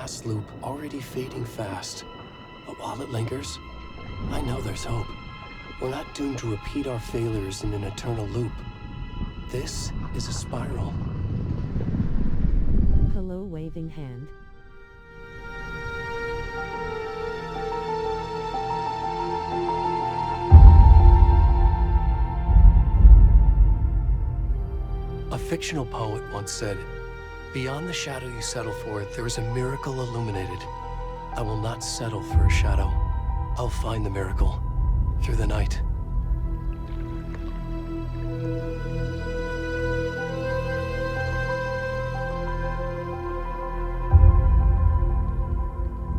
last loop already fading fast. But while it lingers, I know there's hope. We're not doomed to repeat our failures in an eternal loop. This is a spiral. Hello, waving hand. A fictional poet once said, "Beyond the shadow you settle for, there is a miracle illuminated. I will not settle for a shadow. I'll find the miracle through the night."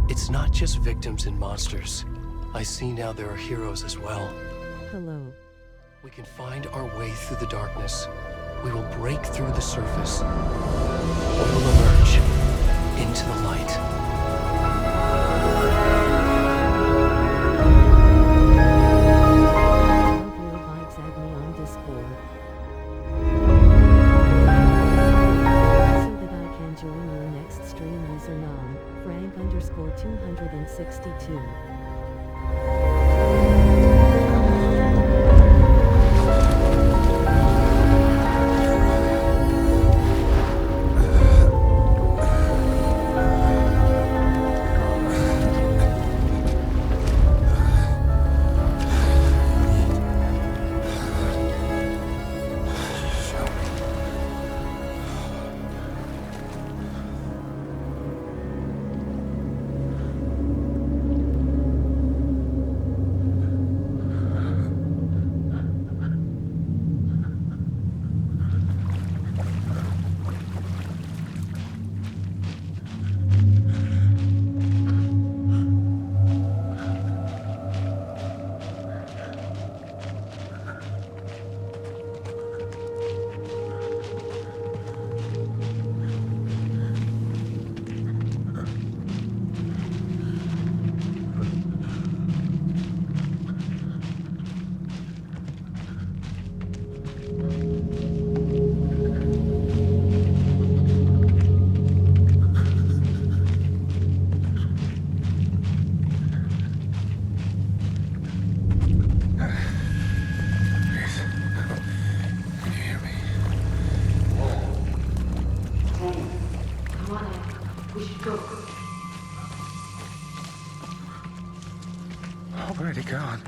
It's not just victims and monsters. I see now there are heroes as well. Hello. We can find our way through the darkness. We will break through the surface. We will emerge into the light. Your vibes add me on Discord. So that I can join your next stream username, Frank_262. Already gone.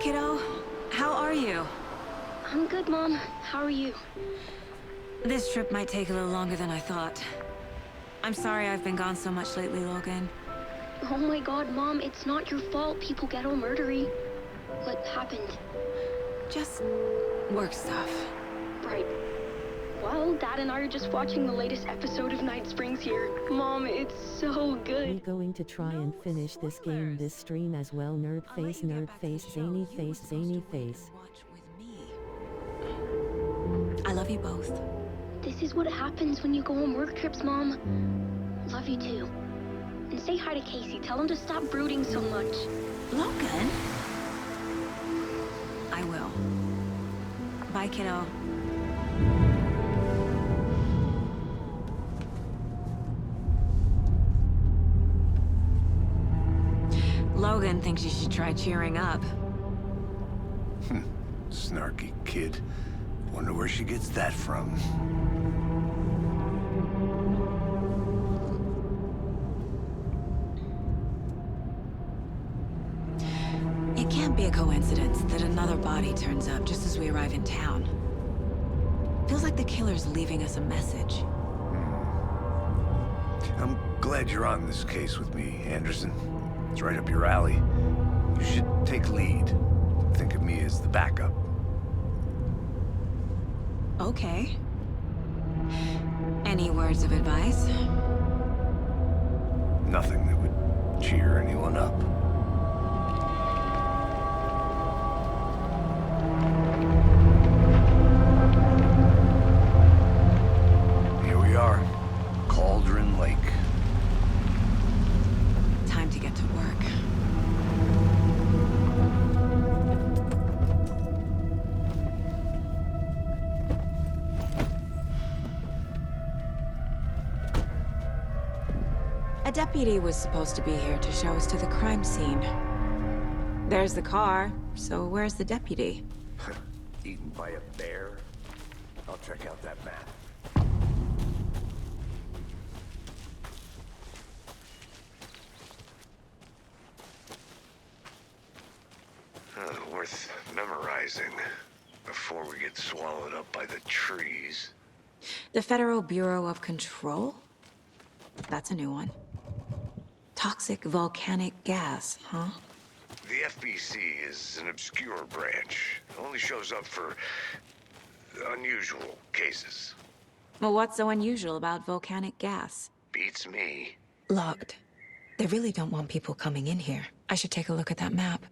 kiddo. How are you? I'm good, Mom. How are you? This trip might take a little longer than I thought. I'm sorry I've been gone so much lately, Logan. Oh my god, Mom, it's not your fault people get all murdery. What happened? Just work stuff. Right. Well, Dad and I are just watching the latest episode of Night Springs here. Mom, it's so We good. going to try and finish this game this stream as well. Nerd face, zany face, zany face. Watch with me. I love you both. This is what happens when you go on work trips, Mom. Love you too. And say hi to Casey. Tell him to stop brooding so much. Logan? I will. Bye, kiddo. Logan thinks you should try cheering up. Snarky kid. Wonder where she gets that from. It can't be a coincidence that another body turns up just as we arrive in town. Feels like the killer's leaving us a message. I'm glad you're on this case with me, Anderson. It's right up your alley. You should take lead. Think of me as the backup. Okay. Any words of advice? Nothing that would cheer anyone up. Here we are. Cauldron Lake. Time to get to work. A deputy was supposed to be here to show us to the crime scene. There's the car, so where's the deputy? Eaten by a bear? I'll check out that map. Worth memorizing before we get swallowed up by the trees. The Federal Bureau of Control? That's a new one. Toxic volcanic gas, huh? The FBC is an obscure branch. It only shows up for unusual cases. Well, what's so unusual about volcanic gas? Beats me. Logged. They really don't want people coming in here. I should take a look at that map.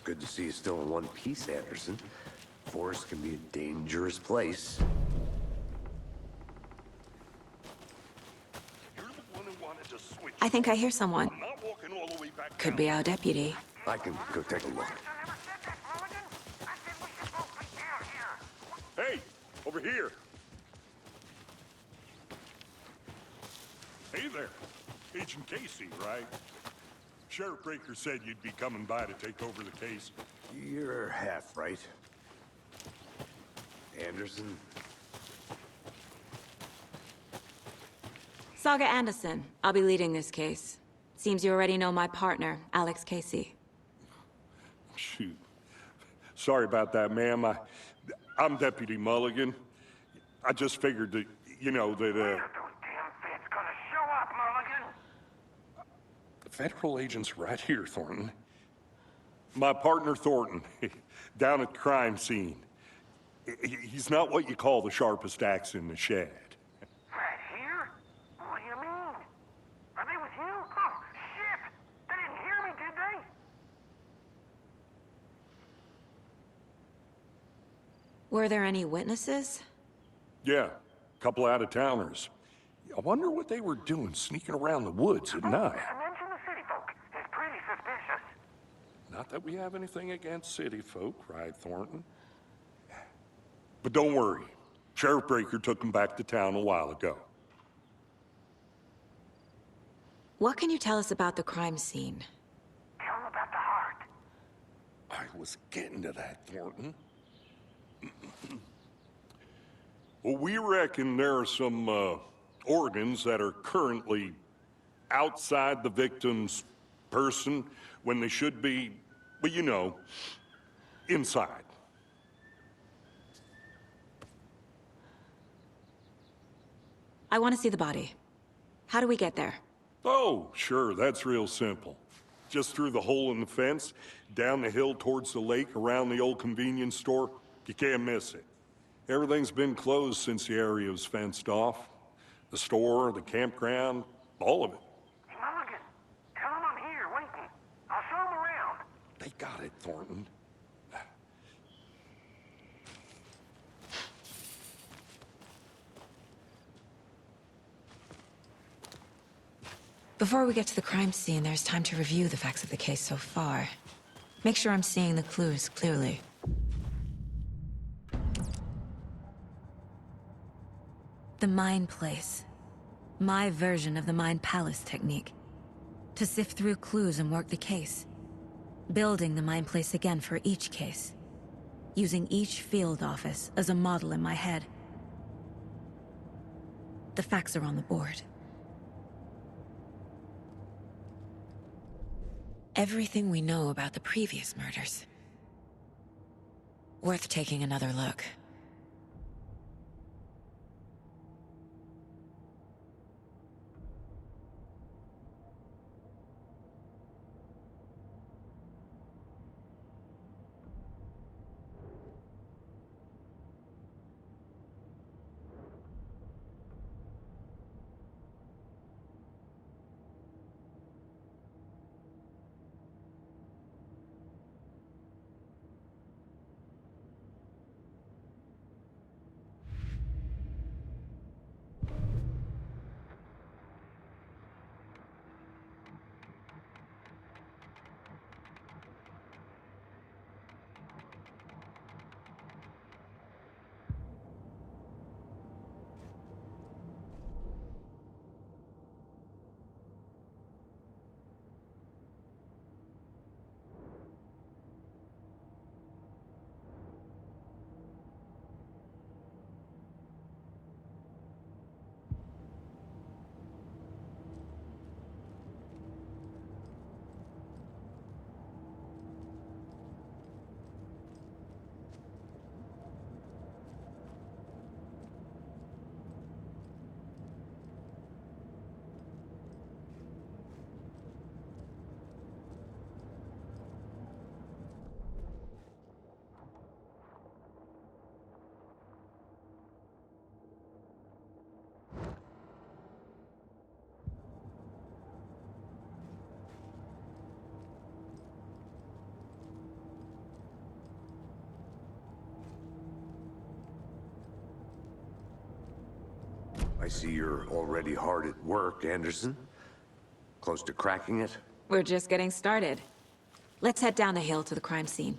Good to see you still in one piece, Anderson. Forest can be a dangerous place. I think I hear someone. Could be our deputy. I can go take a look. Hey, over here. Hey there. Agent Casey, right? Sheriff Breaker said you'd be coming by to take over the case. You're half right. Anderson. Saga Anderson. I'll be leading this case. Seems you already know my partner, Alex Casey. Shoot. Sorry about that, ma'am. I'm Deputy Mulligan. I just figured that, you know, that, Those damn feds gonna show up, Mulligan. the federal agent's right here, Thornton. My partner, Thornton, down at the crime scene. He's not what you call the sharpest axe in the shed. Right here? What do you mean? Are they with you? Oh, shit! They didn't hear me, did they? Were there any witnesses? Yeah, a couple out-of-towners. I wonder what they were doing sneaking around the woods at night. Mention the city folk. It's pretty suspicious. Not that we have anything against city folk, right, Thornton? But don't worry. Sheriff Breaker took them back to town a while ago. What can you tell us about the crime scene? Tell them about the heart. I was getting to that, Thornton. Well, we reckon there are some organs that are currently outside the victim's person when they should be, well, you know, inside. I want to see the body. How do we get there? Oh, sure, that's real simple. Just through the hole in the fence, down the hill towards the lake, around the old convenience store. You can't miss it. Everything's been closed since the area was fenced off. The store, the campground, all of it. Hey, Mulligan, tell them I'm here, waiting. I'll show them around. They got it, Thornton. Before we get to the crime scene, there's time to review the facts of the case so far. Make sure I'm seeing the clues clearly. The Mind Place. My version of the Mind Palace technique. To sift through clues and work the case. Building the Mind Place again for each case. Using each field office as a model in my head. The facts are on the board. Everything we know about the previous murders. Worth taking another look. I see you're already hard at work, Anderson. Close to cracking it? We're just getting started. Let's head down the hill to the crime scene.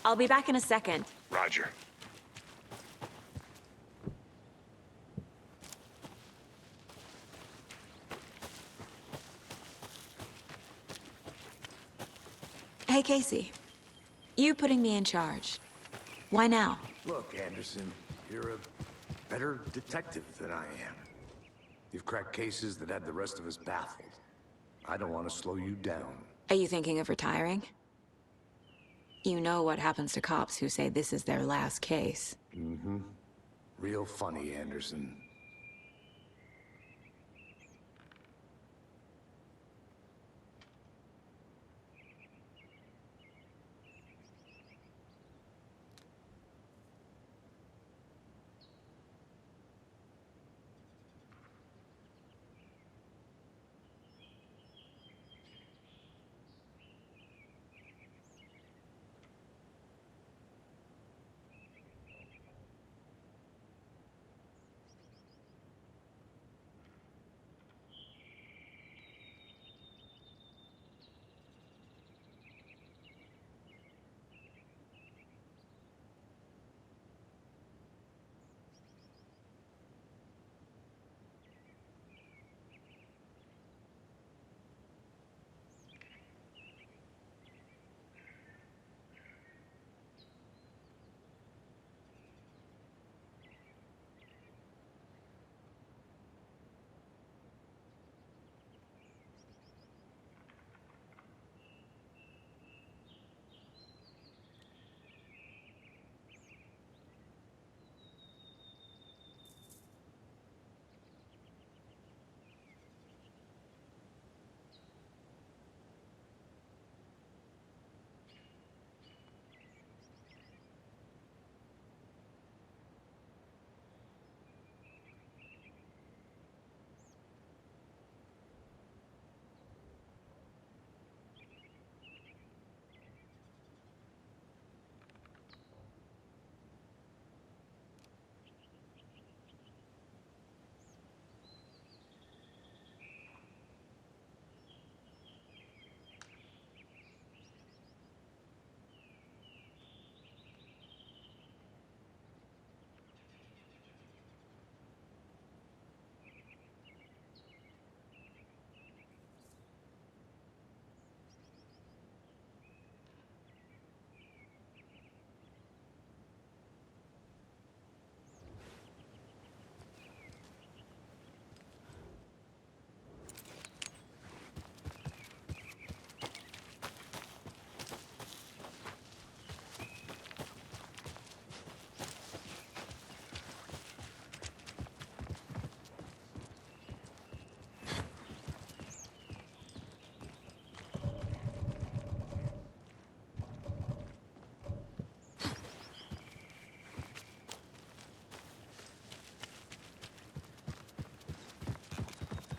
I'll be back in a second. Roger. Hey, Casey. You putting me in charge. Why now? Look, Anderson, you're a better detective than I am. You've cracked cases that had the rest of us baffled. I don't want to slow you down. Are you thinking of retiring? You know what happens to cops who say this is their last case. Mm-hmm. Real funny, Anderson.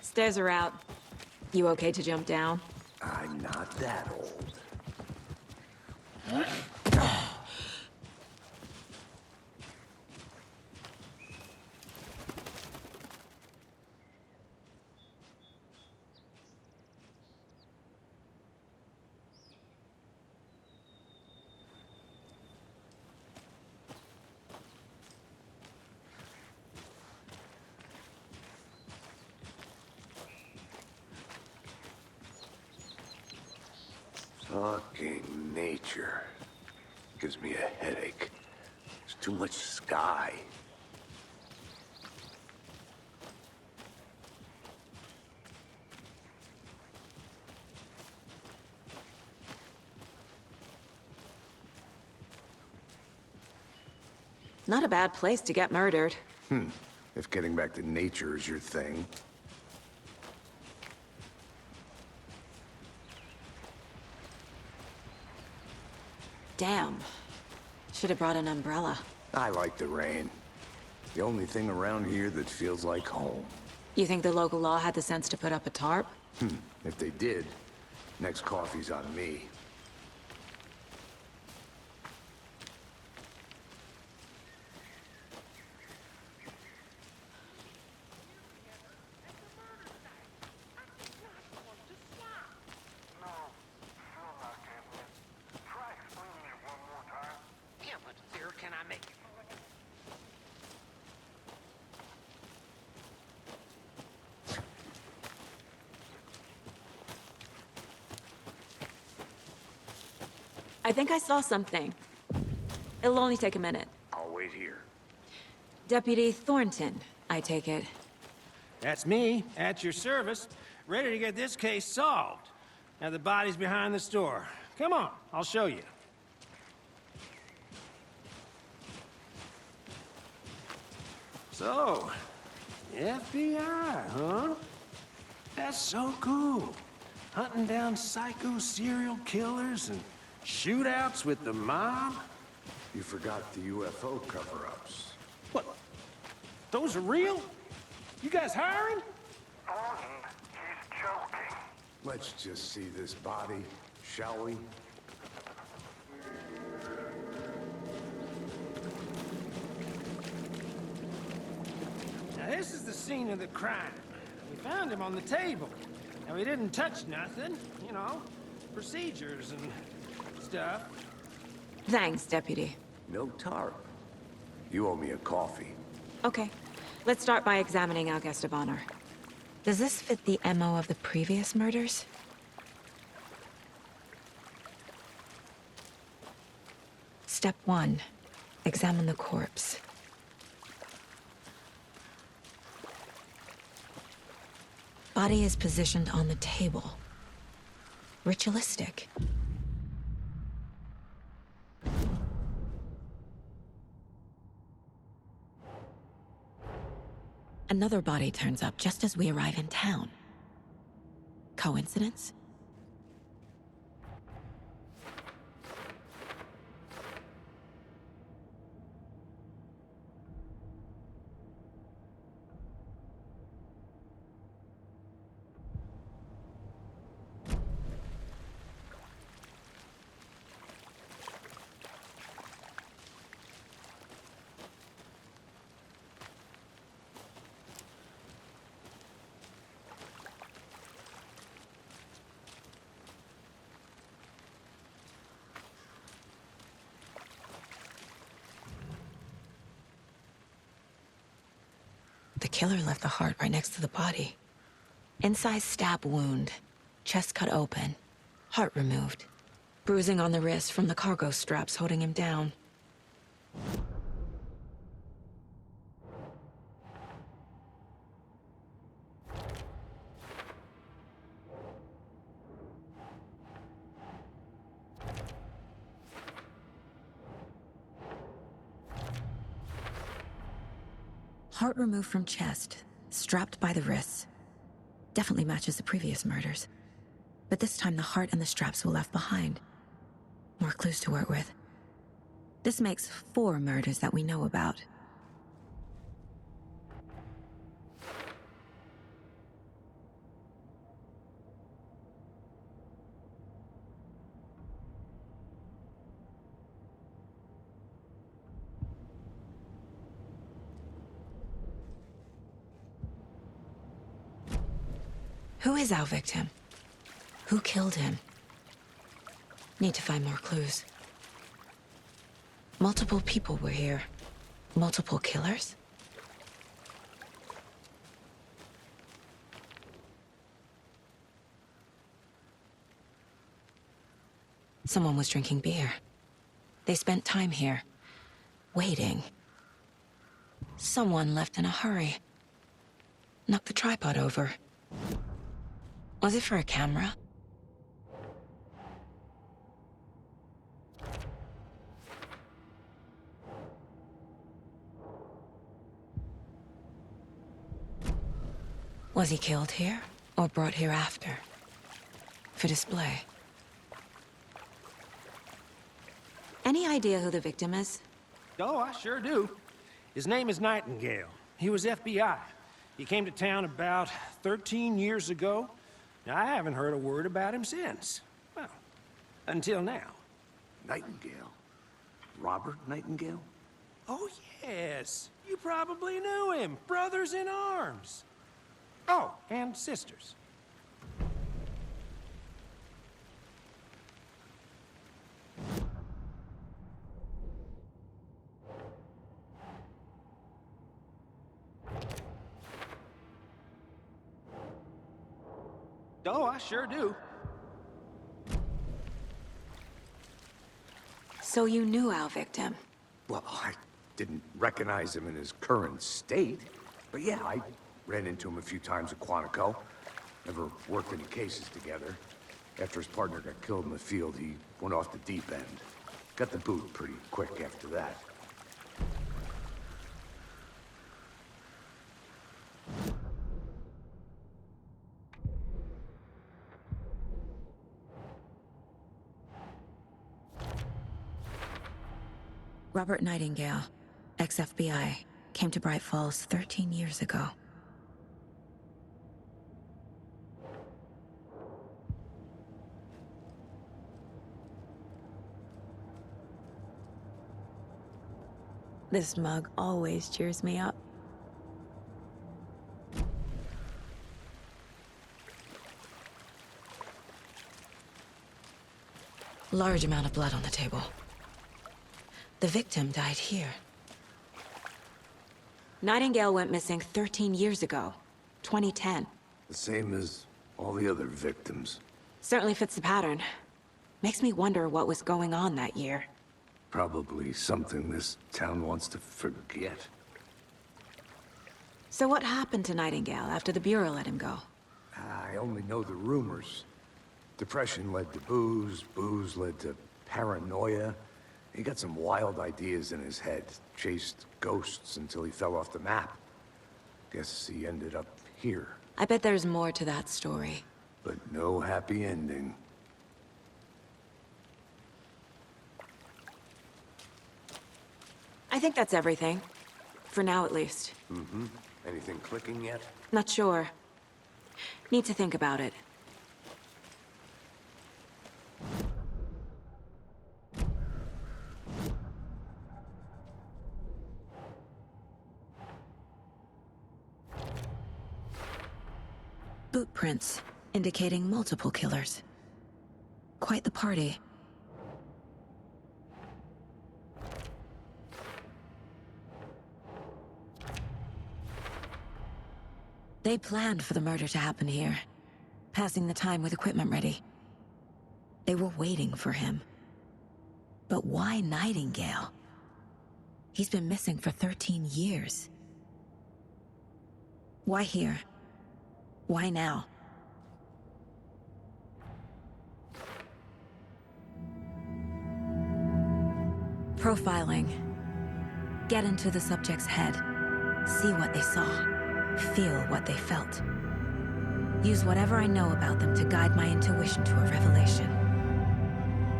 Stairs are out. You okay to jump down? I'm not that old. Fucking nature. Gives me a headache. There's too much sky. Not a bad place to get murdered. If getting back to nature is your thing. Damn. Should have brought an umbrella. I like the rain. The only thing around here that feels like home. You think the local law had the sense to put up a tarp? If they did, next coffee's on me. No, still not getting it. Try explaining it one more time. Yeah, but clearer can I make it? I think I saw something. It'll only take a minute. I'll wait here. Deputy Thornton, I take it. That's me, at your service, ready to get this case solved. Now the body's behind the store. Come on, I'll show you. So, FBI, huh? That's so cool. Hunting down psycho serial killers and shootouts with the mob? You forgot the UFO cover-ups. What? Those are real? You guys hiring? Thornton, he's joking. Let's just see this body, shall we? Now this is the scene of the crime. We found him on the table. Now he didn't touch nothing, you know, procedures and stuff. Thanks, Deputy. No tarp. You owe me a coffee. Okay. Let's start by examining our guest of honor. Does this fit the MO of the previous murders? Step 1. Examine the corpse. Body is positioned on the table. Ritualistic. Another body turns up just as we arrive in town. Coincidence? The killer left the heart right next to the body. Inside stab wound, chest cut open, heart removed. Bruising on the wrist from the cargo straps holding him down. Heart removed from chest, strapped by the wrists. Definitely matches the previous murders. But this time the heart and the straps were left behind. More clues to work with. This makes 4 murders that we know about. Who is our victim? Who killed him? Need to find more clues. Multiple people were here. Multiple killers? Someone was drinking beer. They spent time here, waiting. Someone left in a hurry. Knocked the tripod over. Was it for a camera? Was he killed here, or brought here after? For display? Any idea who the victim is? Oh, I sure do. His name is Nightingale. He was FBI. He came to town about 13 years ago. Now, I haven't heard a word about him since. Well, until now. Nightingale? Robert Nightingale? Oh, yes. You probably knew him. Brothers in arms. Oh, and sisters. Oh, I sure do. So you knew our victim. Well, I didn't recognize him in his current state. But yeah, I ran into him a few times at Quantico. Never worked any cases together. After his partner got killed in the field, he went off the deep end. Got the boot pretty quick after that. Robert Nightingale, ex-FBI, came to Bright Falls 13 years ago. This mug always cheers me up. Large amount of blood on the table. The victim died here. Nightingale went missing 13 years ago, 2010. The same as all the other victims. Certainly fits the pattern. Makes me wonder what was going on that year. Probably something this town wants to forget. So what happened to Nightingale after the Bureau let him go? I only know the rumors. Depression led to booze, booze led to paranoia. He got some wild ideas in his head, chased ghosts until he fell off the map. Guess he ended up here. I bet there's more to that story. But no happy ending. I think that's everything. For now, at least. Mm-hmm. Anything clicking yet? Not sure. Need to think about it. Boot prints, indicating multiple killers. Quite the party. They planned for the murder to happen here, passing the time with equipment ready. They were waiting for him. But why Nightingale? He's been missing for 13 years. Why here? Why now? Profiling. Get into the subject's head. See what they saw. Feel what they felt. Use whatever I know about them to guide my intuition to a revelation.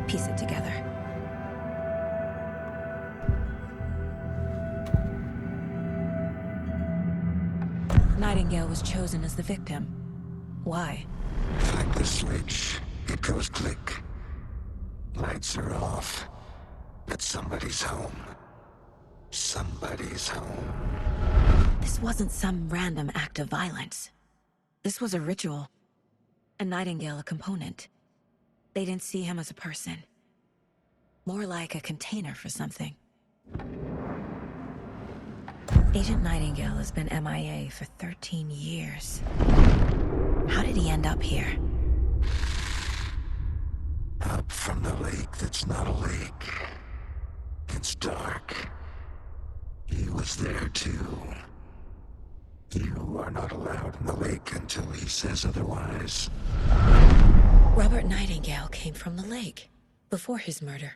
Piece it together. Nightingale was chosen as the victim. Why? Like the switch, it goes click. Lights are off. But somebody's home. Somebody's home. This wasn't some random act of violence. This was a ritual. And Nightingale a component. They didn't see him as a person. More like a container for something. Agent Nightingale has been MIA for 13 years. How did he end up here? Up from the lake that's not a lake. It's dark. He was there too. You are not allowed in the lake until he says otherwise. Robert Nightingale came from the lake, before his murder.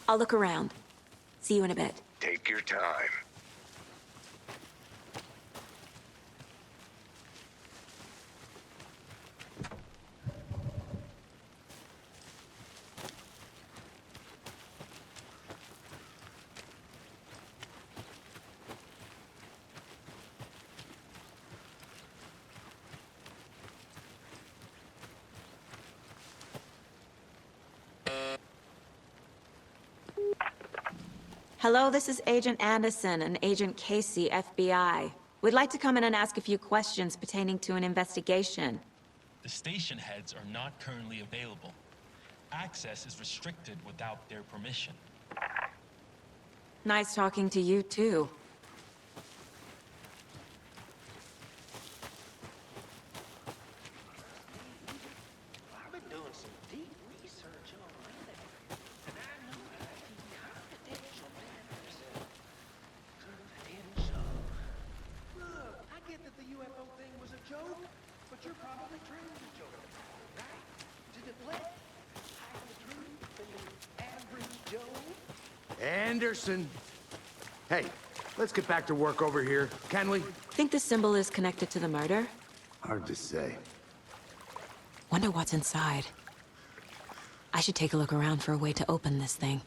I'll look around. See you in a bit. Take your time. Hello, this is Agent Anderson and Agent Casey, FBI. We'd like to come in and ask a few questions pertaining to an investigation. The station heads are not currently available. Access is restricted without their permission. Nice talking to you, too. I've been doing some deep research on that, and I know how to keep confidential matters confidential. Look, I get that the UFO thing was a joke, but you're probably trained to joke, right? To deflect, hide the truth from the average Joe. Anderson! Hey, let's get back to work over here, can we? Think the symbol is connected to the murder? Hard to say. Wonder what's inside. I should take a look around for a way to open this thing.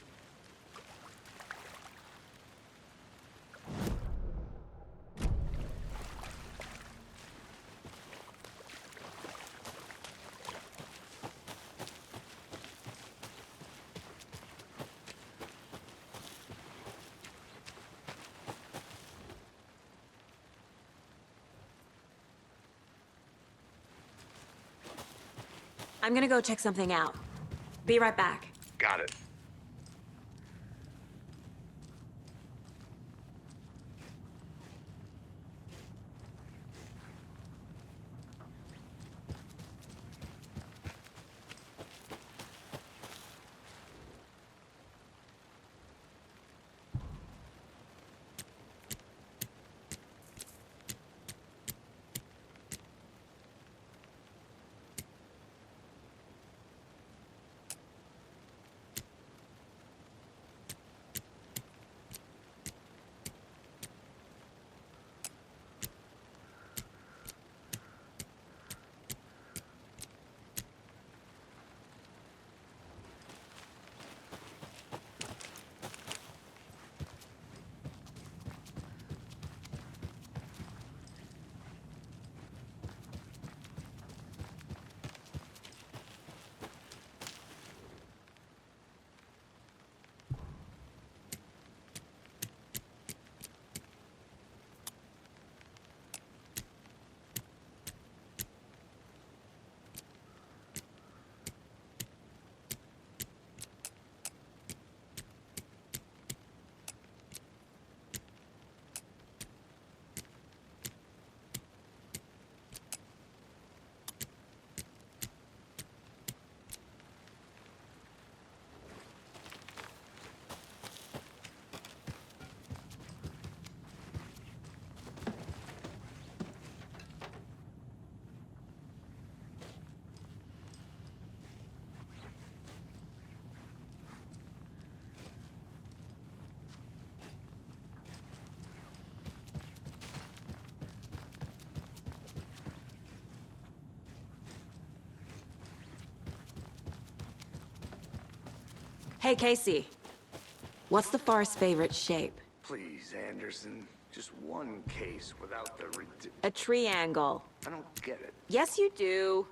I'm gonna go check something out. Be right back. Got it. Hey, Casey. What's the far's favorite shape? Please, Anderson. Just one case without the A triangle. I don't get it. Yes, you do.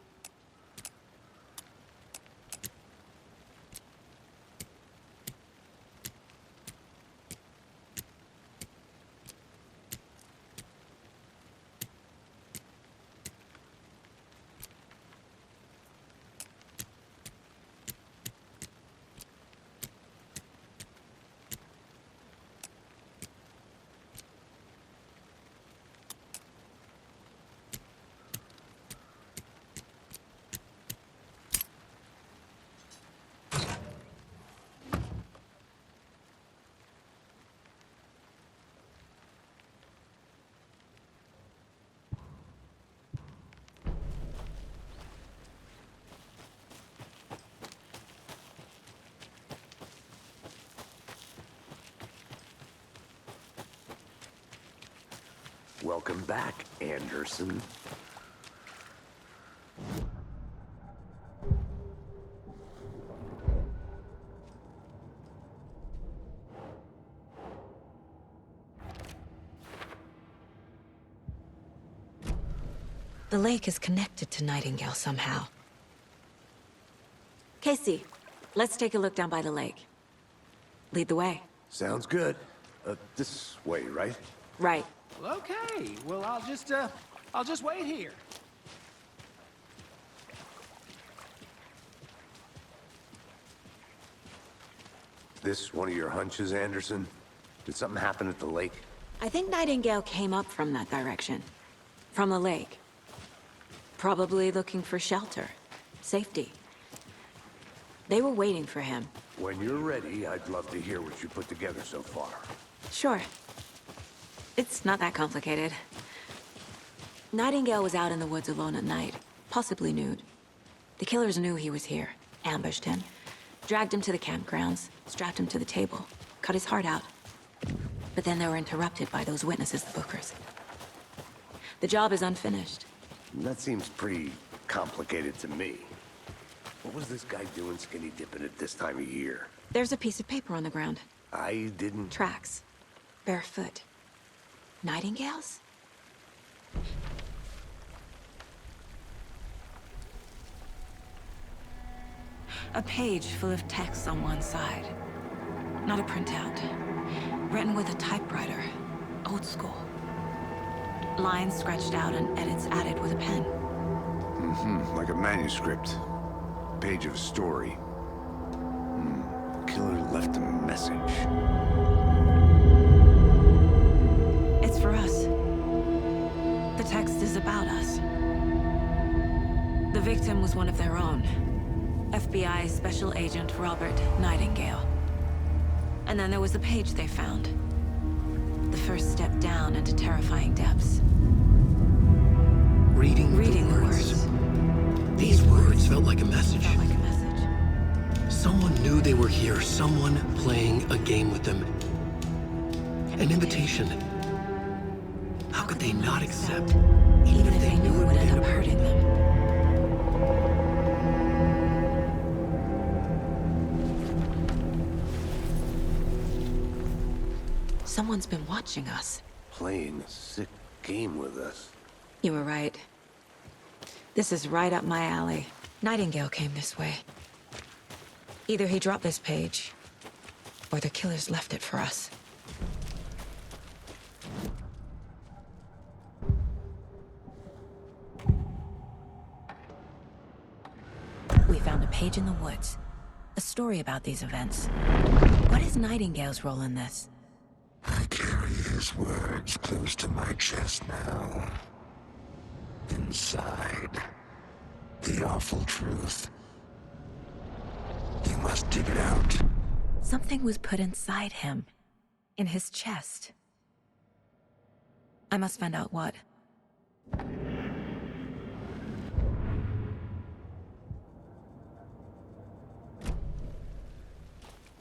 Welcome back, Anderson. The lake is connected to Nightingale somehow. Casey, let's take a look down by the lake. Lead the way. Sounds good. This way, right? Right. Well, okay. Well, I'll just wait here. This one of your hunches, Anderson? Did something happen at the lake? I think Nightingale came up from that direction. From the lake. Probably looking for shelter. Safety. They were waiting for him. When you're ready, I'd love to hear what you put together so far. Sure. It's not that complicated. Nightingale was out in the woods alone at night, possibly nude. The killers knew he was here, ambushed him, dragged him to the campgrounds, strapped him to the table, cut his heart out. But then they were interrupted by those witnesses, the Bookers. The job is unfinished. That seems pretty complicated to me. What was this guy doing skinny dipping at this time of year? There's a piece of paper on the ground. I didn't... Tracks. Barefoot. Nightingales? A page full of text on one side. Not a printout. Written with a typewriter. Old school. Lines scratched out and edits added with a pen. Like a manuscript. Page of a story. Killer left a message. It's for us. The text is about us. The victim was one of their own. FBI Special Agent Robert Nightingale. And then there was the page they found. The first step down into terrifying depths. Reading the words. These words felt like a message. Someone knew they were here, someone playing a game with them. An invitation. How could they not accept, even if they knew it would end up hurting them? Someone's been watching us. Playing a sick game with us. You were right. This is right up my alley. Nightingale came this way. Either he dropped this page, or the killers left it for us. We found a page in the woods. A story about these events. What is Nightingale's role in this? I carry his words close to my chest now. Inside, the awful truth. You must dig it out. Something was put inside him. In his chest. I must find out what.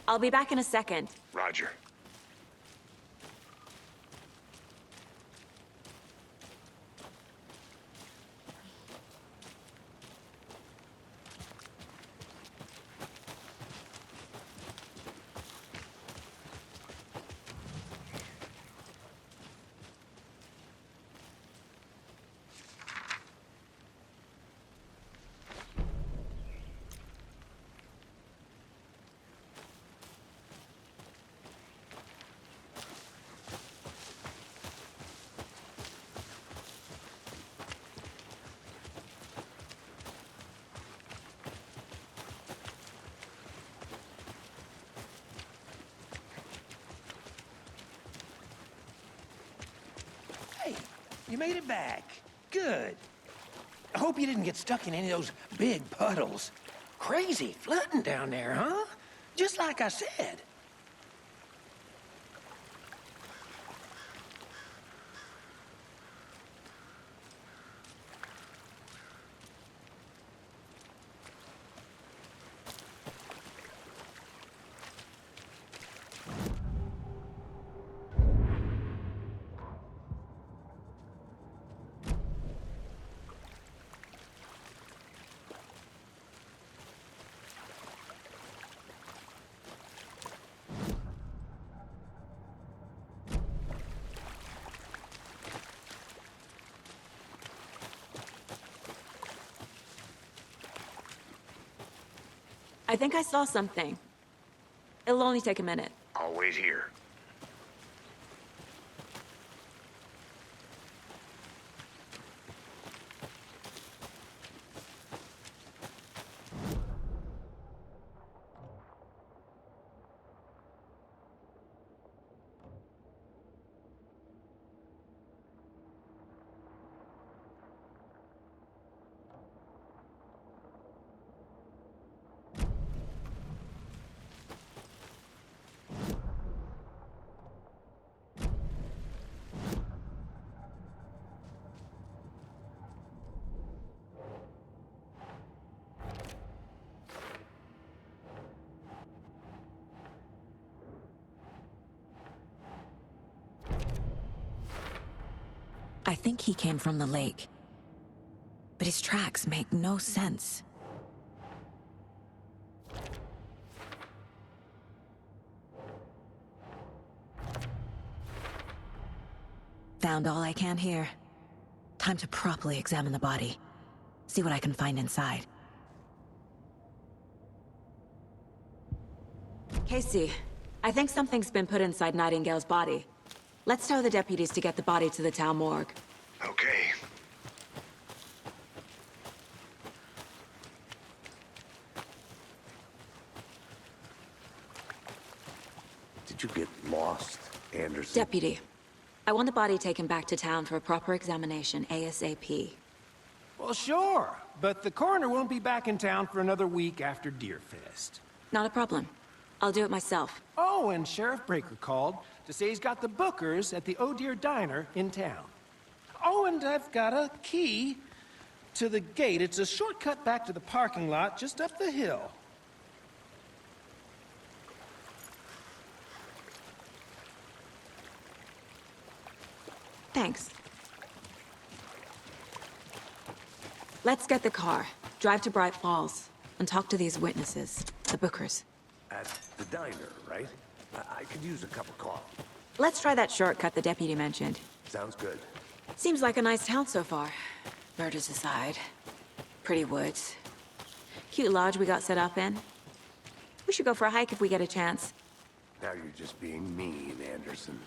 I'll be back in a second. Roger. Hey, you made it back. Good. I hope you didn't get stuck in any of those big puddles. Crazy flooding down there, huh? Just like I said. I think I saw something. It'll only take a minute. I'll wait here. I think he came from the lake. But his tracks make no sense. Found all I can here. Time to properly examine the body. See what I can find inside. Casey, I think something's been put inside Nightingale's body. Let's tell the deputies to get the body to the town morgue. Okay. Did you get lost, Anderson? Deputy, I want the body taken back to town for a proper examination ASAP. Well, sure, but the coroner won't be back in town for another week after Deerfest. Not a problem. I'll do it myself. Oh, and Sheriff Breaker called to say he's got the bookers at the Oh Dear Diner in town. Oh, and I've got a key to the gate. It's a shortcut back to the parking lot just up the hill. Thanks. Let's get the car, drive to Bright Falls, and talk to these witnesses, the bookers. At the diner, right? I could use a cup of coffee. Let's try that shortcut the deputy mentioned. Sounds good. Seems like a nice town so far. Murders aside. Pretty woods. Cute lodge we got set up in. We should go for a hike if we get a chance. Now you're just being mean, Anderson.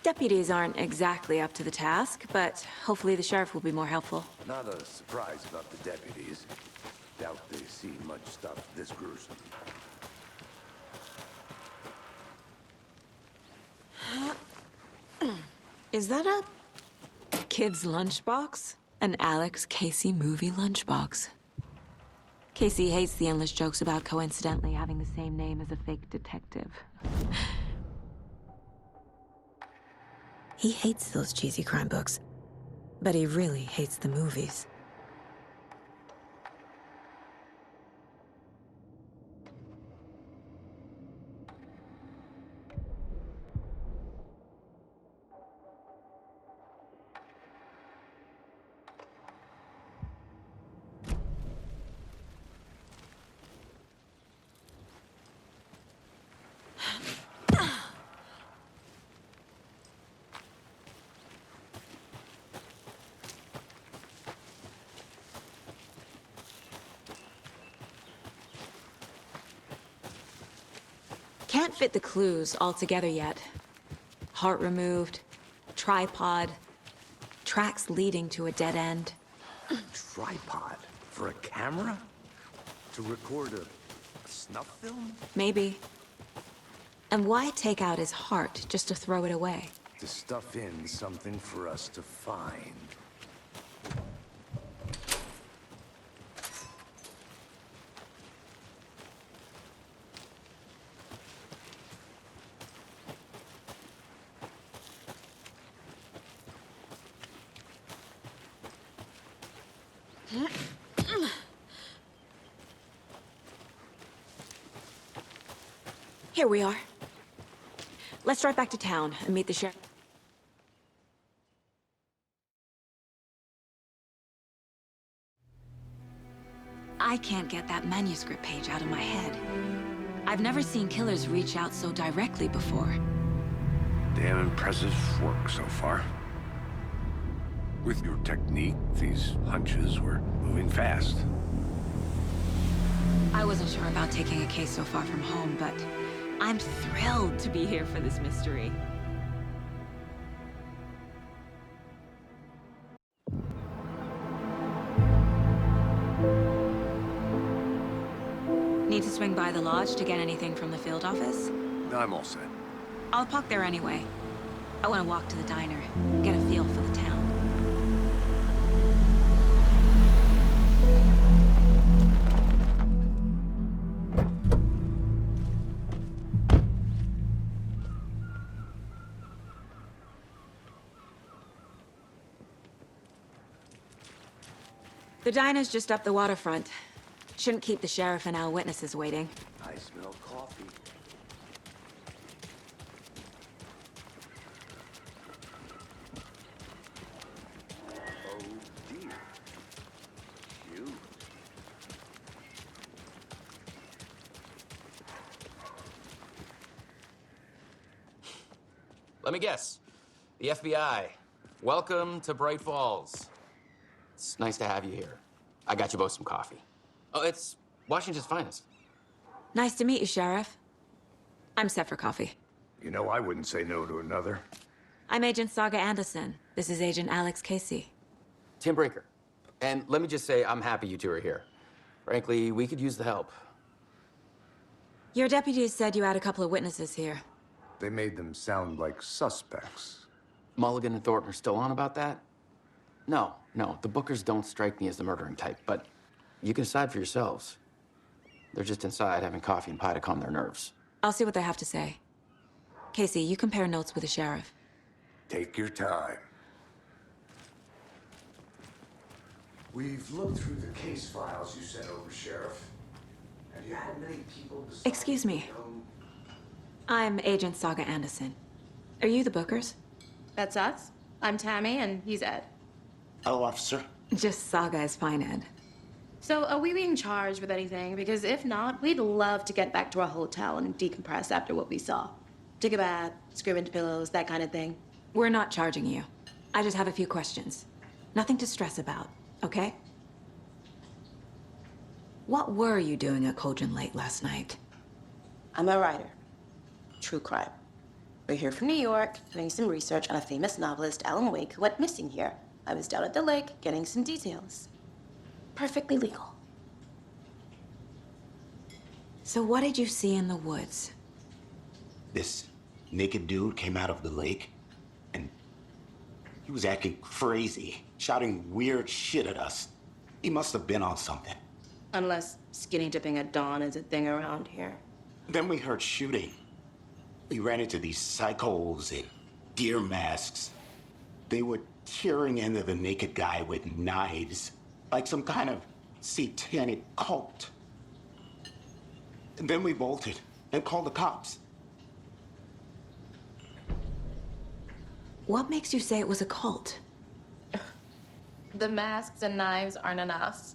Deputies aren't exactly up to the task, but hopefully the sheriff will be more helpful. Not a surprise about the deputies. Doubt they see much stuff this gruesome. Is that a kid's lunchbox? An Alex Casey movie lunchbox. Casey hates the endless jokes about coincidentally having the same name as a fake detective. He hates those cheesy crime books, but he really hates the movies. Can't fit the clues all together yet. Heart removed, tripod, tracks leading to a dead end. Tripod? For a camera? To record a snuff film? Maybe. And why take out his heart just to throw it away? To stuff in something for us to find. Here we are. Let's drive back to town and meet the sheriff. I can't get that manuscript page out of my head. I've never seen killers reach out so directly before. Damn impressive work so far. With your technique, these hunches were moving fast. I wasn't sure about taking a case so far from home, but I'm thrilled to be here for this mystery. Need to swing by the lodge to get anything from the field office? I'm all set. I'll park there anyway. I want to walk to the diner, get a feel for the town. The diner's just up the waterfront. Shouldn't keep the sheriff and our witnesses waiting. I smell coffee. Let me guess. The FBI. Welcome to Bright Falls. It's nice to have you here. I got you both some coffee. Oh, it's Washington's finest. Nice to meet you, Sheriff. I'm set for coffee. You know, I wouldn't say no to another. I'm Agent Saga Anderson. This is Agent Alex Casey. Tim Breaker. And let me just say, I'm happy you two are here. Frankly, we could use the help. Your deputies said you had a couple of witnesses here. They made them sound like suspects. Mulligan and Thornton are still on about that? No, the Bookers don't strike me as the murdering type, but you can decide for yourselves. They're just inside having coffee and pie to calm their nerves. I'll see what they have to say. Casey, you compare notes with the sheriff. Take your time. We've looked through the case files you sent over, Sheriff. Have you had many people besides... Excuse me. I'm Agent Saga Anderson. Are you the Bookers? That's us. I'm Tammy, and he's Ed. Hello, officer. Just Saga is fine, Ed. So, are we being charged with anything? Because if not, we'd love to get back to our hotel and decompress after what we saw. Take a bath, scream into pillows, that kind of thing. We're not charging you. I just have a few questions. Nothing to stress about, okay? What were you doing at Cauldron Lake last night? I'm a writer. True crime. We're here from New York, doing some research on a famous novelist, Alan Wake, who went missing here. I was down at the lake, getting some details. Perfectly legal. So what did you see in the woods? This naked dude came out of the lake, and he was acting crazy, shouting weird shit at us. He must have been on something. Unless skinny dipping at dawn is a thing around here. Then we heard shooting. We ran into these psychos in deer masks. They were tearing into the naked guy with knives, like some kind of satanic cult. And then we bolted and called the cops. What makes you say it was a cult? The masks and knives aren't enough.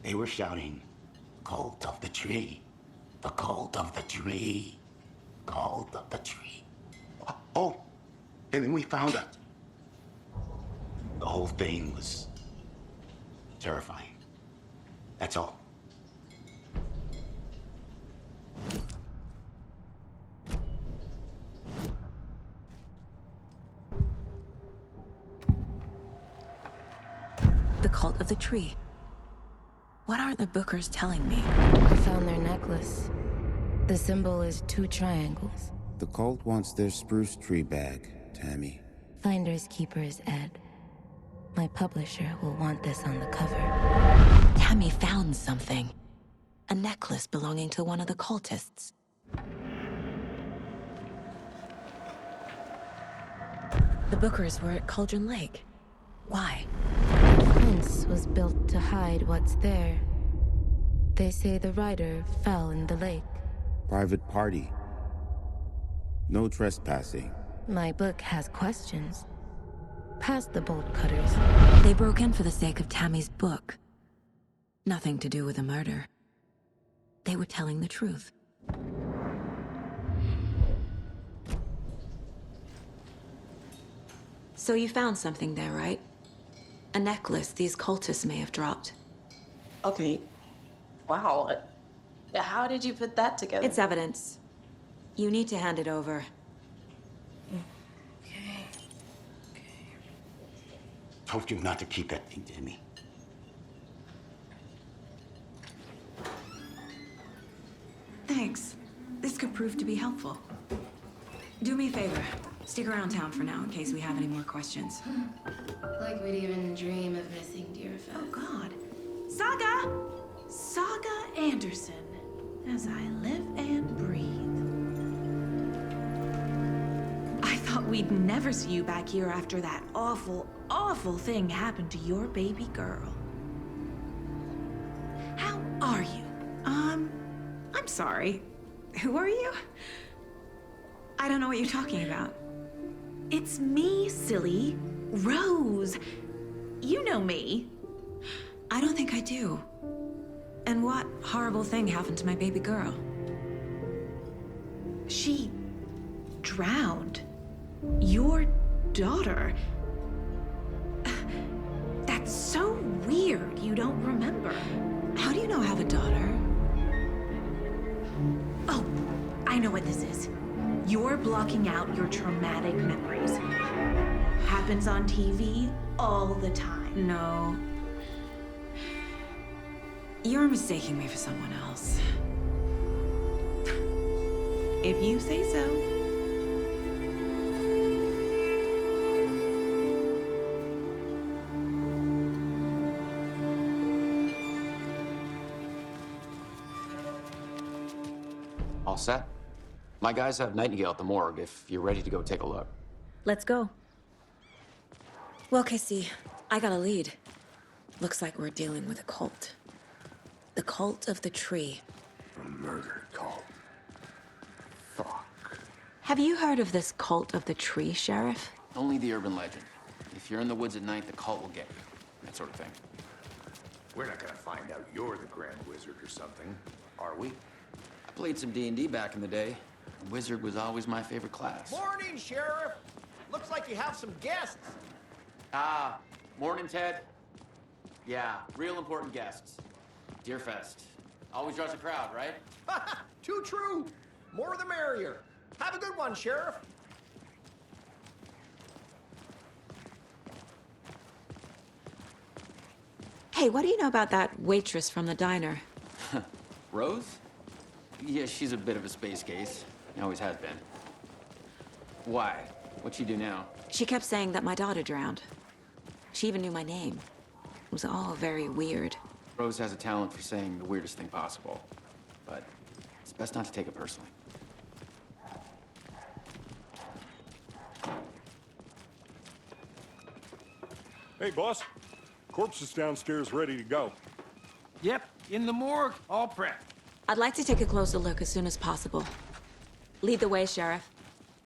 They were shouting, "Cult of the tree, the cult of the tree, cult of the tree." Oh, and then we found it. The whole thing was terrifying. That's all. The cult of the tree. What are the Bookers telling me? I found their necklace. The symbol is 2 triangles. The cult wants their spruce tree back, Tammy. Finders keepers, Ed. My publisher will want this on the cover. Tammy found something. A necklace belonging to one of the cultists. The Bookers were at Cauldron Lake. Why? The fence was built to hide what's there. They say the rider fell in the lake. Private party. No trespassing. My book has questions. Past the bolt cutters. They broke in for the sake of Tammy's book. Nothing to do with the murder. They were telling the truth. So you found something there, right? A necklace these cultists may have dropped. Okay. Wow. How did you put that together? It's evidence. You need to hand it over. Okay. Told you not to keep that thing to me. Thanks. This could prove to be helpful. Do me a favor. Stick around town for now in case we have any more questions. Like we'd even dream of missing Deerfest. Oh, God. Saga! Saga Anderson. As I live and breathe. I thought we'd never see you back here after that awful, awful thing happened to your baby girl. How are you? I'm sorry. Who are you? I don't know what you're talking about. It's me, silly. Rose. You know me. I don't think I do. And what horrible thing happened to my baby girl? She drowned. Your daughter. That's so weird you don't remember. How do you know I have a daughter? Oh, I know what this is. You're blocking out your traumatic memories. Happens on TV all the time. No. You're mistaking me for someone else. If you say so. All set? My guys have Nightingale at the morgue if you're ready to go take a look. Let's go. Well, Casey, I got a lead. Looks like we're dealing with a cult. The cult of the tree. A murder cult. Fuck. Have you heard of this cult of the tree, Sheriff? Only the urban legend. If you're in the woods at night, the cult will get you. That sort of thing. We're not gonna find out you're the Grand Wizard or something, are we? I played some D&D back in the day. Wizard was always my favorite class. Morning, Sheriff. Looks like you have some guests. Ah, morning, Ted. Yeah, real important guests. Deerfest. Always draws a crowd, right? Too true. More the merrier. Have a good one, Sheriff. Hey, what do you know about that waitress from the diner? Rose? Yeah, she's a bit of a space case. Always has been. Why? What'd she do now? She kept saying that my daughter drowned. She even knew my name. It was all very weird. Rose has a talent for saying the weirdest thing possible. But it's best not to take it personally. Hey, boss. Corpse is downstairs ready to go. Yep, in the morgue, all prepped. I'd like to take a closer look as soon as possible. Lead the way, Sheriff.